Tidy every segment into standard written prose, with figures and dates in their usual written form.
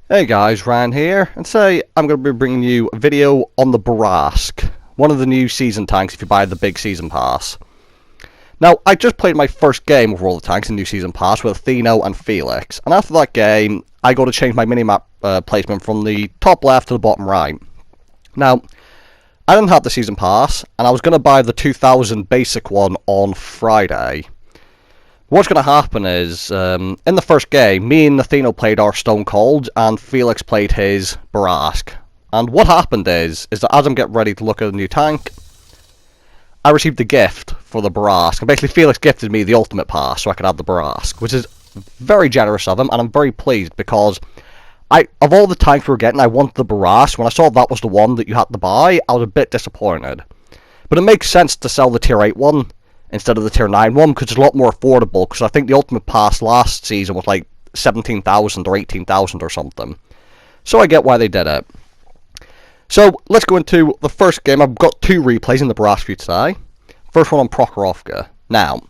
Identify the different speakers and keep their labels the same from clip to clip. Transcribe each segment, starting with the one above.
Speaker 1: Hey guys, Ryan here, and today I'm going to be bringing you a video on the Bourrasque, one of the new season tanks if you buy the big season pass. Now, I just played my first game of all the tanks in new season pass with Atheno and Felix, and after that game, I got to change my minimap placement from the top left to the bottom right. Now, I didn't have the season pass, and I was going to buy the 2000 basic one on Friday. What's going to happen is, in the first game, me and Atheno played our Stone Cold, and Felix played his Bourrasque. And what happened is that as I'm getting ready to look at a new tank, I received a gift for the Bourrasque. And basically, Felix gifted me the ultimate pass so I could have the Bourrasque, which is very generous of him, and I'm very pleased because of all the tanks we were getting, I wanted the Bourrasque. When I saw that was the one that you had to buy, I was a bit disappointed. But it makes sense to sell the Tier 8 one instead of the Tier 9 one, because it's a lot more affordable, because I think the Ultimate Pass last season was like 17,000 or 18,000 or something. So I get why they did it. So let's go into the first game. I've got two replays in the Bourrasque for you today. First one on Bourrasque. Now,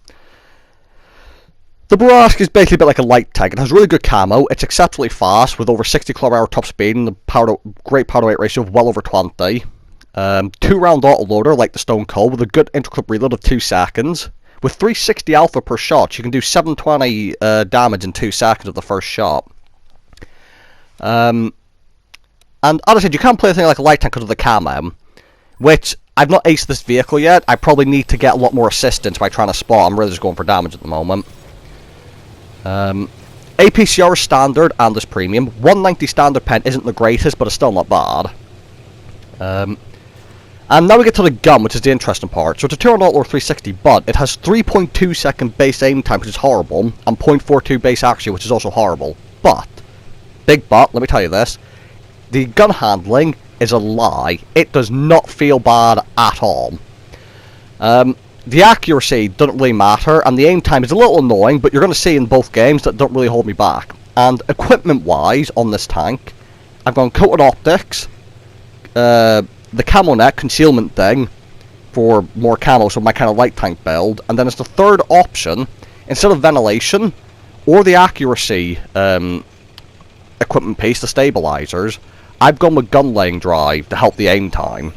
Speaker 1: the Bourrasque is basically a bit like a light tank. It has really good camo, it's exceptionally fast with over 60 km/h top speed and a great power to weight ratio of well over 20. 2-round autoloader like the Stone Cold with a good interclip reload of 2 seconds. With 360 alpha per shot, you can do 720 damage in 2 seconds of the first shot. And as I said, you can't play a thing like a light tank because of the camo, which I've not aced this vehicle yet. I probably need to get a lot more assistance by trying to spot. I'm really just going for damage at the moment. APCR is standard and is premium. 190 standard pen isn't the greatest, but it's still not bad. And now we get to the gun, which is the interesting part. So it's a 2-round autoloader 360, but it has 3.2 second base aim time, which is horrible, and 0.42 base accuracy, which is also horrible. But, big but, let me tell you this, the gun handling is a lie. It does not feel bad at all. The accuracy doesn't really matter, and the aim time is a little annoying, but you're going to see in both games that don't really hold me back. And equipment-wise, on this tank, I've gone coated optics, the camo net concealment thing for more camo, so my kind of light tank build, and then as the third option, instead of ventilation or the accuracy equipment piece, the stabilizers, I've gone with gun laying drive to help the aim time,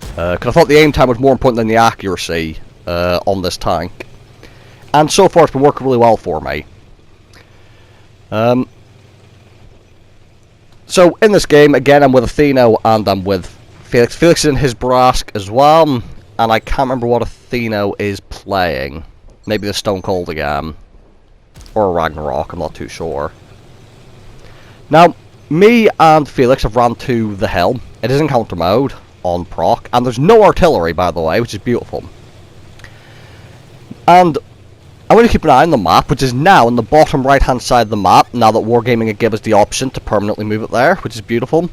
Speaker 1: because I thought the aim time was more important than the accuracy on this tank, and so far it's been working really well for me. So in this game, again, I'm with Atheno and I'm with Felix. Felix is in his Bourrasque as well, and I can't remember what Atheno is playing. Maybe the Stone Cold again, or a Ragnarok, I'm not too sure. Now, me and Felix have ran to the hill. It is in counter mode on proc, and there's no artillery, by the way, which is beautiful. And I'm going to keep an eye on the map, which is now on the bottom right hand side of the map, now that Wargaming have given us the option to permanently move it there, which is beautiful.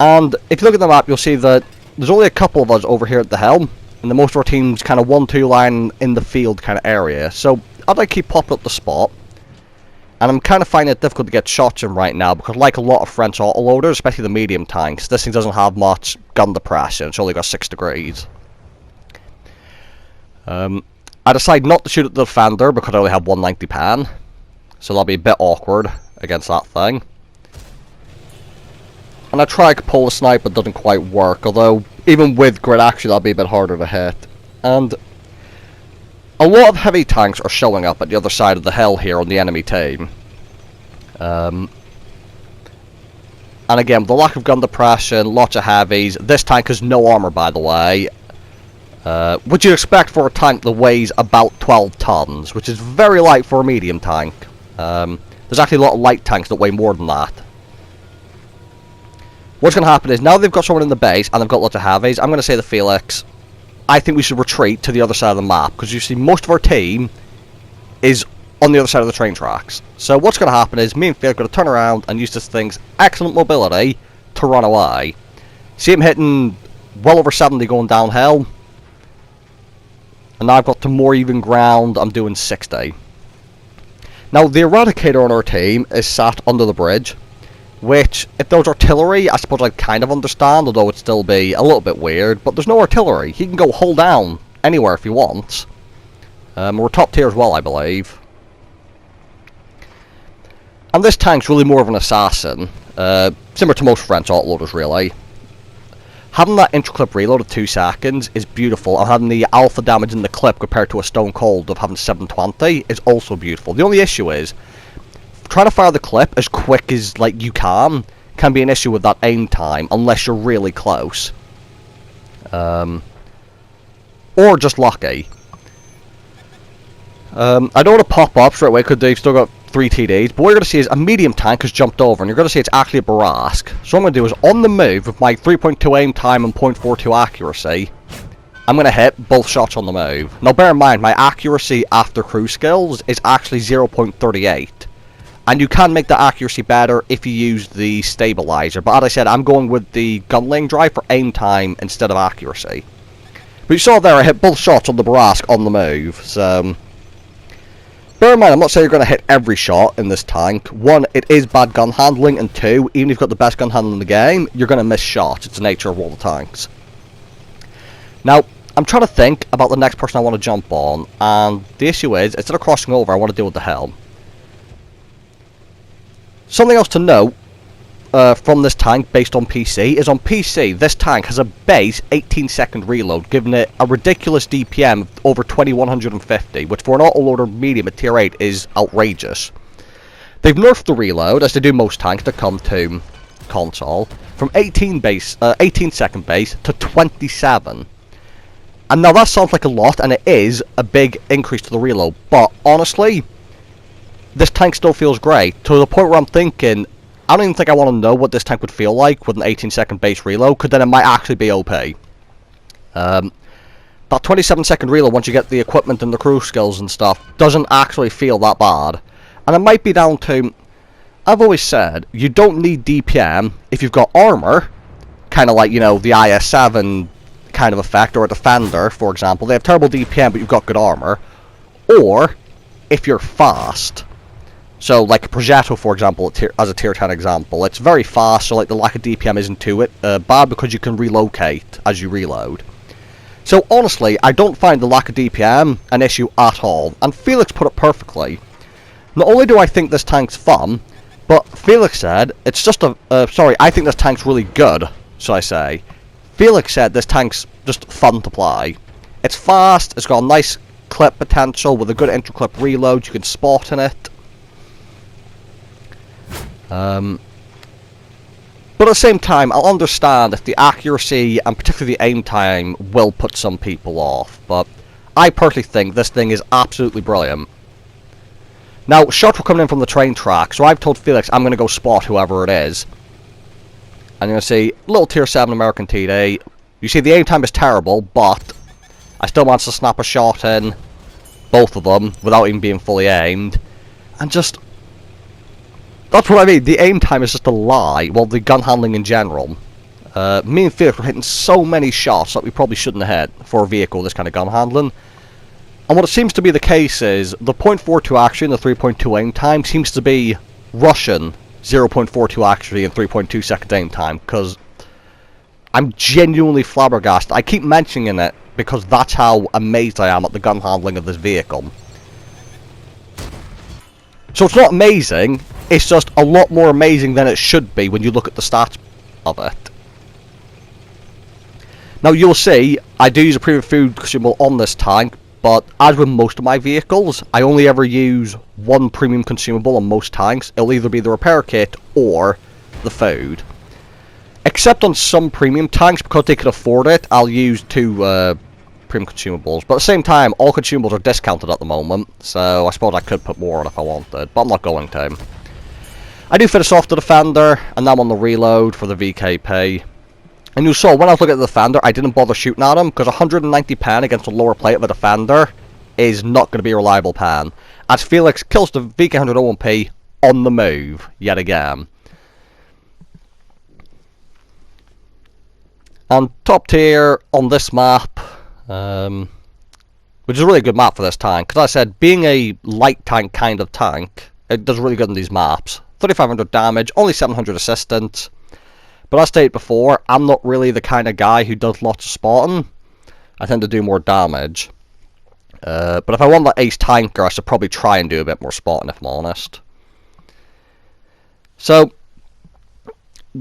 Speaker 1: And if you look at the map, you'll see that there's only a couple of us over here at the helm, and the most of our team's kind of 1-2 line in the field kind of area. So I'd like to keep popping up the spot, and I'm kind of finding it difficult to get shots in right now, because like a lot of French autoloaders, especially the medium tanks, this thing doesn't have much gun depression. It's only got 6 degrees. I decide not to shoot at the defender because I only have 190 pan, so that'll be a bit awkward against that thing. And I try to pull a snipe, but it doesn't quite work, although even with grid action that'll be a bit harder to hit. And a lot of heavy tanks are showing up at the other side of the hill here on the enemy team. And again, with the lack of gun depression, lots of heavies, this tank has no armor, by the way. Which you expect for a tank that weighs about 12 tons, which is very light for a medium tank. There's actually a lot of light tanks that weigh more than that. What's going to happen is, now they've got someone in the base, and they've got lots of heavies, I'm going to say to Felix, I think we should retreat to the other side of the map, because you see most of our team is on the other side of the train tracks. So what's going to happen is, me and Felix are going to turn around and use this thing's excellent mobility to run away. See him hitting well over 70 going downhill, and now I've got to more even ground, I'm doing 60. Now the Eradicator on our team is sat under the bridge, which, if there was artillery, I suppose I'd kind of understand, although it'd still be a little bit weird, but there's no artillery. He can go hull down anywhere if he wants. We're top tier as well, I believe. And this tank's really more of an assassin, similar to most French autoloaders really. Having that intra-clip reload of 2 seconds is beautiful, and having the alpha damage in the clip compared to a Stone Cold of having 720 is also beautiful. The only issue is, trying to fire the clip as quick as like you can be an issue with that aim time, unless you're really close. Or just lucky. I don't want to pop up straight away because they've still got 3 TDs, but what you're going to see is a medium tank has jumped over, and you're going to see it's actually a Bourrasque. So what I'm going to do is, on the move, with my 3.2 aim time and 0.42 accuracy, I'm going to hit both shots on the move. Now bear in mind, my accuracy after cruise skills is actually 0.38. And you can make the accuracy better if you use the stabilizer, but as I said, I'm going with the gunlaying drive for aim time instead of accuracy. But you saw there, I hit both shots on the Bourrasque on the move, so... Bear in mind, I'm not saying you're going to hit every shot in this tank. 1, it is bad gun handling, and 2, even if you've got the best gun handling in the game, you're going to miss shots. It's the nature of all the tanks. Now, I'm trying to think about the next person I want to jump on, and the issue is, instead of crossing over, I want to deal with the helm. Something else to note from this tank based on PC is on PC this tank has a base 18-second reload, giving it a ridiculous DPM of over 2150, which for an autoloader medium at tier 8 is outrageous. They've nerfed the reload, as they do most tanks that come to console, from 18-second base to 27. And now that sounds like a lot, and it is a big increase to the reload, but honestly, this tank still feels great, to the point where I'm thinking, I don't even think I want to know what this tank would feel like with an 18-second base reload, because then it might actually be OP. That 27-second reload, once you get the equipment and the crew skills and stuff, doesn't actually feel that bad. And it might be down to, I've always said, you don't need DPM if you've got armor, kind of like, you know, the IS-7 kind of effect, or a Defender, for example. They have terrible DPM, but you've got good armor. Or, if you're fast. So, like Progetto, for example, as a tier 10 example, it's very fast, so like the lack of DPM isn't too bad because you can relocate as you reload. So honestly, I don't find the lack of DPM an issue at all, and Felix put it perfectly. Not only do I think this tank's fun, but Felix said it's just I think this tank's really good, shall I say. Felix said this tank's just fun to play. It's fast, it's got a nice clip potential with a good intra-clip reload, you can spot in it. But at the same time, I'll understand if the accuracy and particularly the aim time will put some people off, but I personally think this thing is absolutely brilliant. Now, shots were coming in from the train track, so I've told Felix I'm going to go spot whoever it is. And you're going to see little tier 7 American TD. You see the aim time is terrible, but I still managed to snap a shot in both of them without even being fully aimed. And just... that's what I mean, the aim time is just a lie, well, the gun handling in general. Me and Felix were hitting so many shots that we probably shouldn't have hit for a vehicle with this kind of gun handling. And what it seems to be the case is, the 0.42 accuracy and the 3.2 aim time seems to be Russian 0.42 accuracy and 3.2 second aim time, because I'm genuinely flabbergasted. I keep mentioning it because that's how amazed I am at the gun handling of this vehicle. So it's not amazing, it's just a lot more amazing than it should be when you look at the stats of it. Now you'll see, I do use a premium food consumable on this tank, but as with most of my vehicles, I only ever use one premium consumable on most tanks. It'll either be the repair kit or the food. Except on some premium tanks, because they can afford it, I'll use two premium consumables. But at the same time, all consumables are discounted at the moment, so I suppose I could put more on if I wanted, but I'm not going to. I do finish off the Defender, and now I'm on the reload for the VKP. And you saw, when I was looking at the Defender, I didn't bother shooting at him, because 190 pen against a lower plate of a Defender is not going to be a reliable pan. As Felix kills the VK101P on the move, yet again. And top tier on this map, which is a really good map for this tank, because as I said, being a light tank kind of tank, it does really good in these maps. 3500 damage, only 700 assistance. But as stated before, I'm not really the kind of guy who does lots of spotting. I tend to do more damage. But if I want that ace tanker, I should probably try and do a bit more spotting, if I'm honest. So,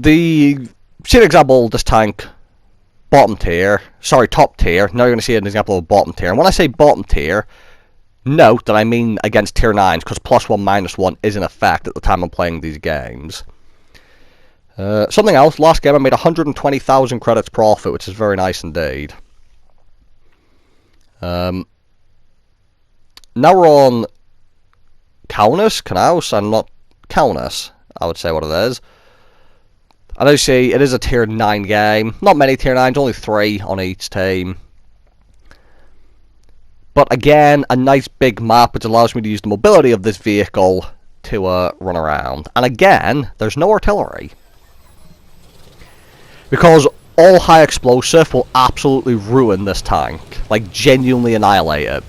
Speaker 1: see an example of this tank, top tier. Now you're going to see an example of bottom tier. And when I say bottom tier, note that I mean against tier 9s, because +1, -1 is in effect at the time I'm playing these games. Something else, last game I made 120,000 credits profit, which is very nice indeed. Now we're on Kaunas, and not Kaunas, I would say what it is. And as you see, it is a tier 9 game. Not many tier 9s, only 3 on each team. But again, a nice big map which allows me to use the mobility of this vehicle to run around. And again, there's no artillery. Because all high explosive will absolutely ruin this tank. Like, genuinely annihilate it.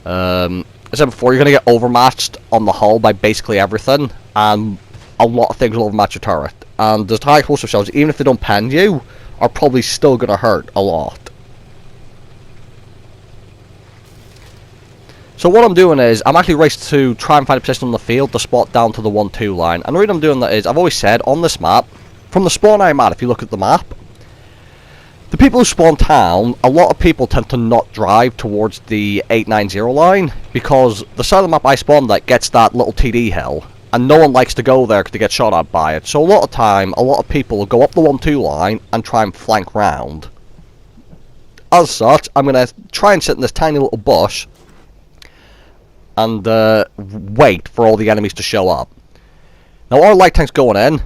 Speaker 1: As I said before, you're going to get overmatched on the hull by basically everything. And a lot of things will overmatch your turret. And the high explosive shells, even if they don't pen you, are probably still going to hurt a lot. So what I'm doing is, I'm actually racing to try and find a position on the field to spot down to the 1-2 line. And the reason I'm doing that is, I've always said, on this map, from the spawn I'm at, if you look at the map, the people who spawn town, a lot of people tend to not drive towards the 890 line, because the side of the map I spawned at gets that little TD hill. And no one likes to go there because they get shot at by it. So a lot of time, a lot of people will go up the 1-2 line and try and flank round. As such, I'm going to try and sit in this tiny little bush and wait for all the enemies to show up. Now our light tank's going in.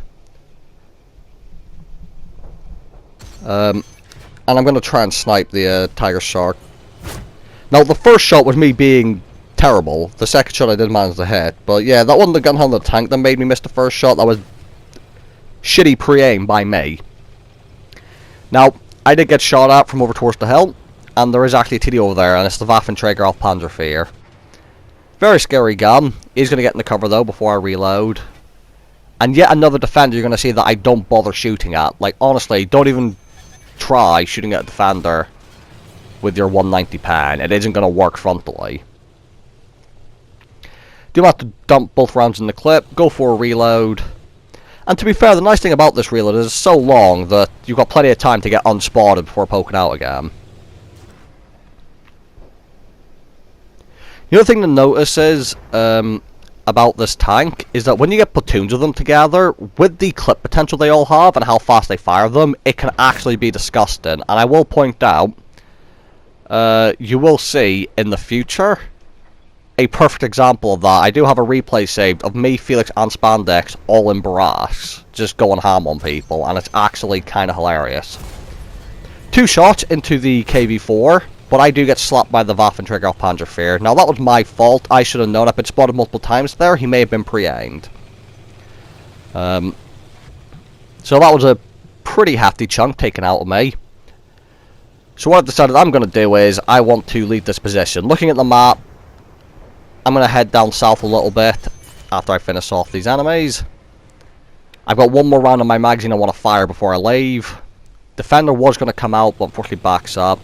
Speaker 1: And I'm going to try and snipe the Tiger Shark. Now the first shot was me being terrible. The second shot I did manage to hit, but yeah, that wasn't the gun handle tank that made me miss the first shot. That was shitty pre-aim by me. Now, I did get shot at from over towards the hill, and there is actually a TD over there, and it's the Waffenträger auf Panzerfahr. Very scary gun. He's going to get in the cover though before I reload. And yet another defender you're going to see that I don't bother shooting at. Like, honestly, don't even try shooting at a defender with your 190 pan. It isn't going to work frontally. Do have to dump both rounds in the clip, go for a reload. And to be fair, the nice thing about this reload is it's so long that you've got plenty of time to get unspotted before poking out again. The other thing to notice is, about this tank, is that when you get platoons of them together, with the clip potential they all have and how fast they fire them, it can actually be disgusting. And I will point out, you will see in the future a perfect example of that. I do have a replay saved of me, Felix, and Spandex all in Bourrasque, just going ham on people, and it's actually kind of hilarious. 2 shots into the KV-4, but I do get slapped by the Waffenträger auf Panzerfahr. Now that was my fault. I should have known. I've been spotted multiple times there. He may have been pre-aimed. So that was a pretty hefty chunk taken out of me. So what I've decided I'm going to do is I want to leave this position. Looking at the map, I'm going to head down south a little bit after I finish off these enemies. I've got one more round in my magazine I want to fire before I leave. Defender was going to come out, but unfortunately backs up.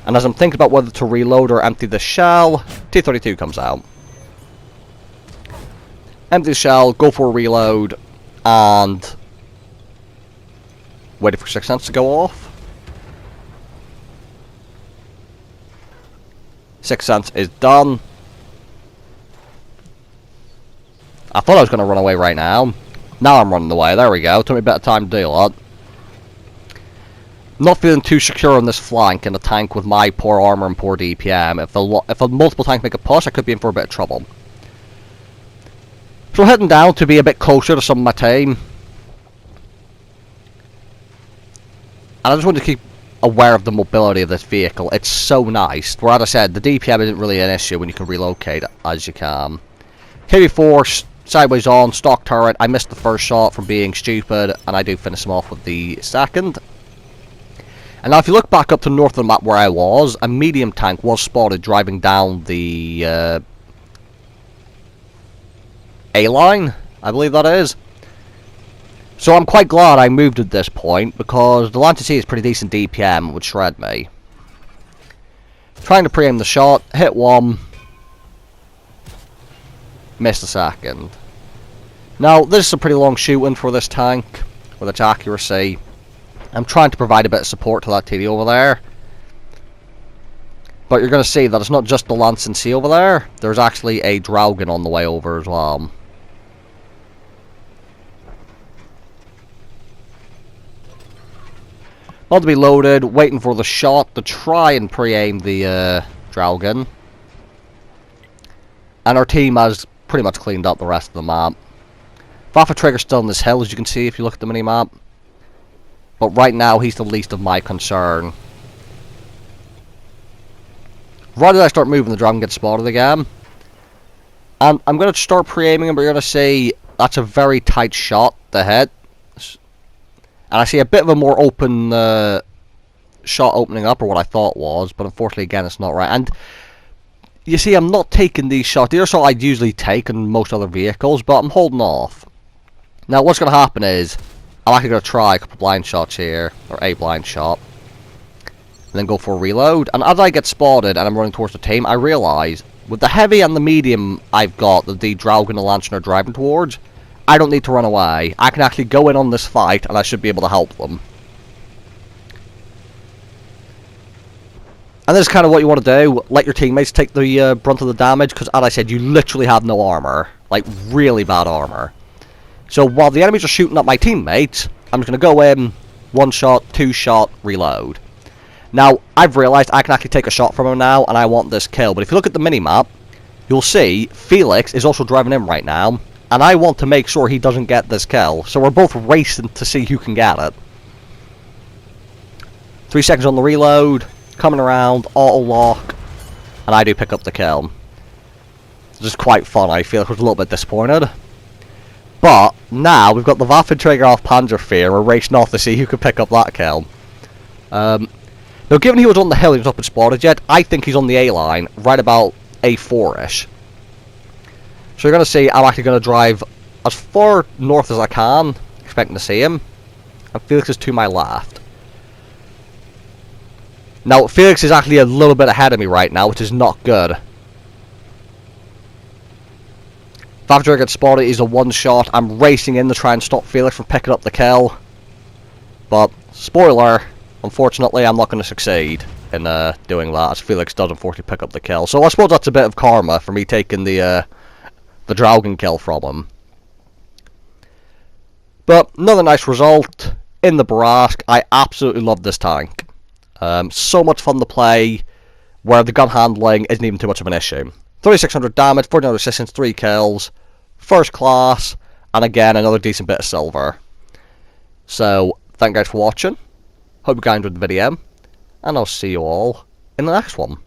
Speaker 1: And as I'm thinking about whether to reload or empty the shell, T-32 comes out. Empty the shell, go for a reload, and waiting for 6 cents to go off. 6 cents is done. I thought I was going to run away right now. Now I'm running away. There we go. Took me a bit of time to do that. Not feeling too secure on this flank in a tank with my poor armor and poor DPM. If a multiple tank make a push, I could be in for a bit of trouble. So heading down to be a bit closer to some of my team. And I just want to keep aware of the mobility of this vehicle. It's so nice. Where, as I said, the DPM isn't really an issue when you can relocate as you can. KV-4 sideways on, stock turret. I missed the first shot from being stupid, and I do finish him off with the second. And now if you look back up to the north of the map where I was, a medium tank was spotted driving down the A-line, I believe that is. So I'm quite glad I moved at this point, because the Lancia C is pretty decent DPM, it would shred me. Trying to pre-aim the shot, hit one, missed the second. Now, this is a pretty long shooting for this tank, with its accuracy. I'm trying to provide a bit of support to that TD over there. But you're going to see that it's not just the Lance and C over there. There's actually a Dragon on the way over as well. About to be loaded, waiting for the shot to try and pre-aim the Dragon. And our team has pretty much cleaned up the rest of the map. Vaffa Trigger's still on this hill, as you can see if you look at the mini-map. But right now, he's the least of my concern. Right as I start moving, the Dragon gets spotted again. And I'm going to start pre-aiming him, but you're going to see that's a very tight shot to hit. And I see a bit of a more open shot opening up, or what I thought was, but unfortunately, again, it's not right. And you see, I'm not taking these shots. These are shots I'd usually take in most other vehicles, but I'm holding off. Now, what's going to happen is, I'm actually going to try a couple blind shots here, or a blind shot, and then go for a reload. And as I get spotted and I'm running towards the team, I realise, with the heavy and the medium I've got, that the Dragon and the Lancer are driving towards, I don't need to run away. I can actually go in on this fight, and I should be able to help them. And this is kind of what you want to do. Let your teammates take the brunt of the damage, because as I said, you literally have no armor. Like, really bad armor. So while the enemies are shooting at my teammates, I'm just going to go in, one shot, two shot, reload. Now, I've realised I can actually take a shot from him now, and I want this kill. But if you look at the minimap, you'll see Felix is also driving in right now, and I want to make sure he doesn't get this kill. So we're both racing to see who can get it. 3 seconds on the reload, coming around, auto lock, and I do pick up the kill. This is quite fun. I feel like I was a little bit disappointed. But now we've got the Waffenträger off Panzerfair, and we're racing off to see who can pick up that kill. Now, given he was on the hill, he's not been spotted yet, I think he's on the A line, right about A4-ish. So you're going to see I'm actually going to drive as far north as I can, expecting to see him. And Felix is to my left. Now, Felix is actually a little bit ahead of me right now, which is not good. Waffenträger gets spotted, he's a one-shot. I'm racing in to try and stop Felix from picking up the kill. But, spoiler, unfortunately, I'm not going to succeed in doing that, as Felix does unfortunately pick up the kill. So I suppose that's a bit of karma for me taking the Dragon kill from him. But another nice result in the Bourrasque. I absolutely love this tank. So much fun to play, where the gun handling isn't even too much of an issue. 3600 damage, 49 resistance, 3 kills, first class, and again another decent bit of silver. So, thank you guys for watching. Hope you guys enjoyed the video, and I'll see you all in the next one.